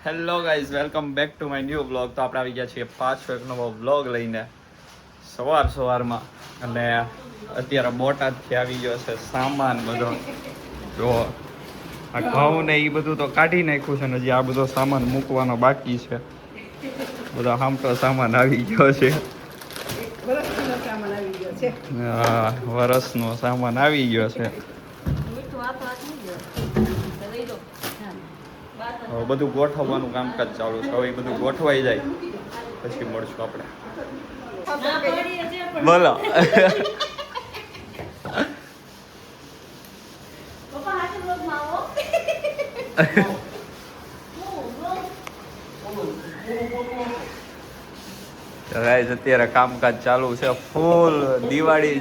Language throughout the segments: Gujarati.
Hello guys, welcome back to my new blog. તો આપણે આવી ગયા છીએ પાછો એક નવો બ્લોગ લઈને સવારમાં. અને અત્યારે બોટાદથી આવી ગયો છે સામાન બધો. જો આ ઘઉં ને એ બધું તો કાઢી નાખ્યું છે ને હજી આ બધો સામાન મૂકવાનો બાકી છે. બધો હામટો સામાન આવી ગયો છે. હા, વરસનો સામાન આવી ગયો છે. હવે બધું ગોઠવવાનું કામકાજ ચાલુ છે. હવે બધું ગોઠવાઈ જાય પછી મળશું આપણે. બોલો. અત્યારે કામકાજ ચાલુ છે ફૂલ દિવાળી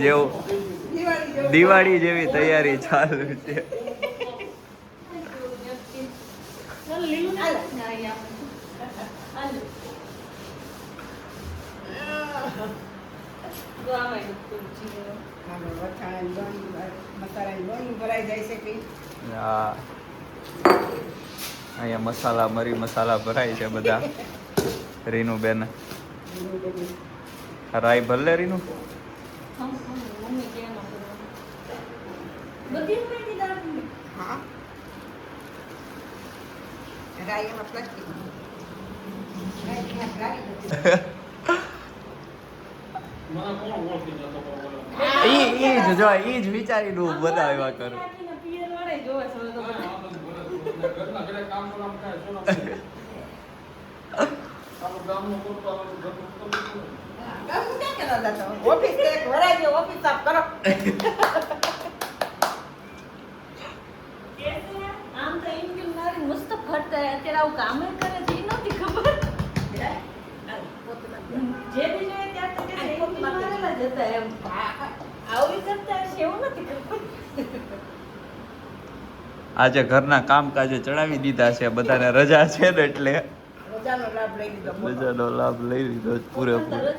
જેવી તૈયારી ચાલુ છે. અહીંયા મસાલા મરી મસાલા ભરાય છે બધા. રીનું બેન રાઈ ભલે રીનું. ઈ જ વિચારીને બનાવ્યા કરું. મસ્ત ફરતા અત્યારે આવું કામ કરે છે નથી ખબર. જે બી જોઈએ ત્યાં તો જતા એમ આવી કરતા હશે એવું નથી ખબર. આજે ઘરના કામકાજે ચડાવી દીધા છે બધાને. રજા છે ને એટલે રજાનો લાભ લઈ લીધો પૂરેપૂરો.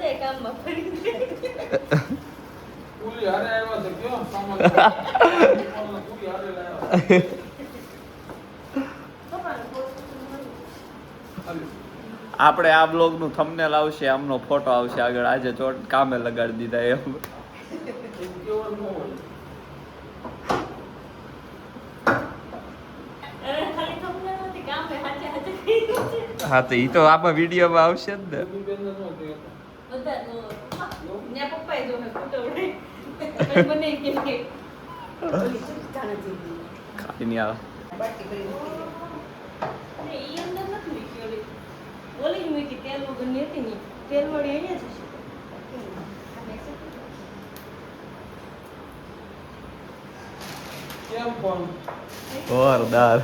આપણે આ બ્લોગ નું થંબનેલ આવશે, આમનો ફોટો આવશે આગળ. આજે કામે લગાડી દીધા એમ. હા તો ઈ તો આમાં વિડીયોમાં આવશે જ ને. ખાઈ નહીં આવે. જોરદાર.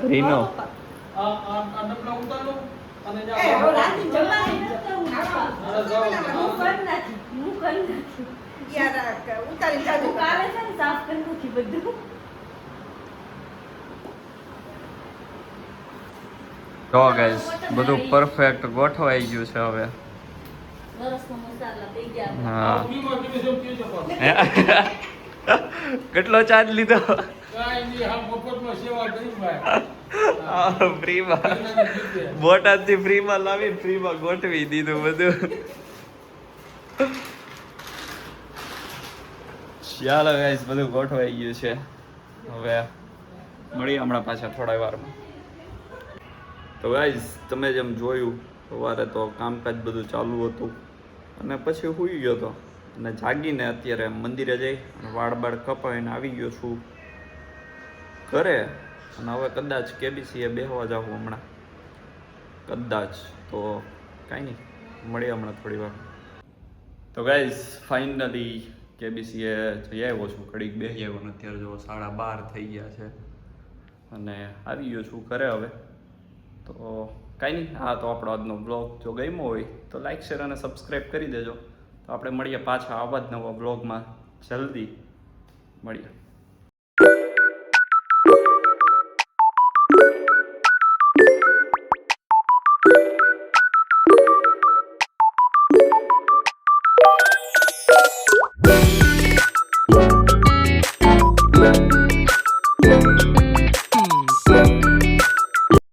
રીનો જો ગાઈસ બધું પરફેક્ટ ગોઠવાઈ ગયું છે હવે. હા. કેટલો ચાર્જ લીધો? ફ્રીમાં બોટાદથી ફ્રીમાં લાવી ફ્રીમાં ગોઠવી દીધું બધું. ચાલો ગાઈસ બધું ગોઠવાઈ ગયું છે. હવે મળીએ હમણાં પાછા થોડા વારમાં. તો ગાઈસ તમે જેમ જોયું સવારે તો કામકાજ બધું ચાલુ હતું અને પછી સૂઈ ગયો હતો અને જાગીને અત્યારે મંદિરે જઈ વાળ બાળ કપાવીને આવી ગયો છું ઘરે. અને હવે કદાચ કેબીસીએ બેસવા જાઉં હમણાં કદાચ. તો કાંઈ નહીં, મળીએ હમણાં થોડી વાર. તો ગાઈસ ફાઇનલી કેબીસીએ જઈ આવ્યો છું. ઘડીક બેસી આવ્યો ને અત્યારે જો 12:30 થઈ ગયા છે અને આવી ગયો છું ઘરે હવે. તો કાંઈ નહીં, હા તો આપણો આજનો બ્લોગ જો ગમ્યો હોય તો લાઈક શેર અને સબસ્ક્રાઈબ કરી દેજો. તો આપણે મળીએ પાછા આવા જ નવા બ્લોગમાં. જલ્દી મળીએ.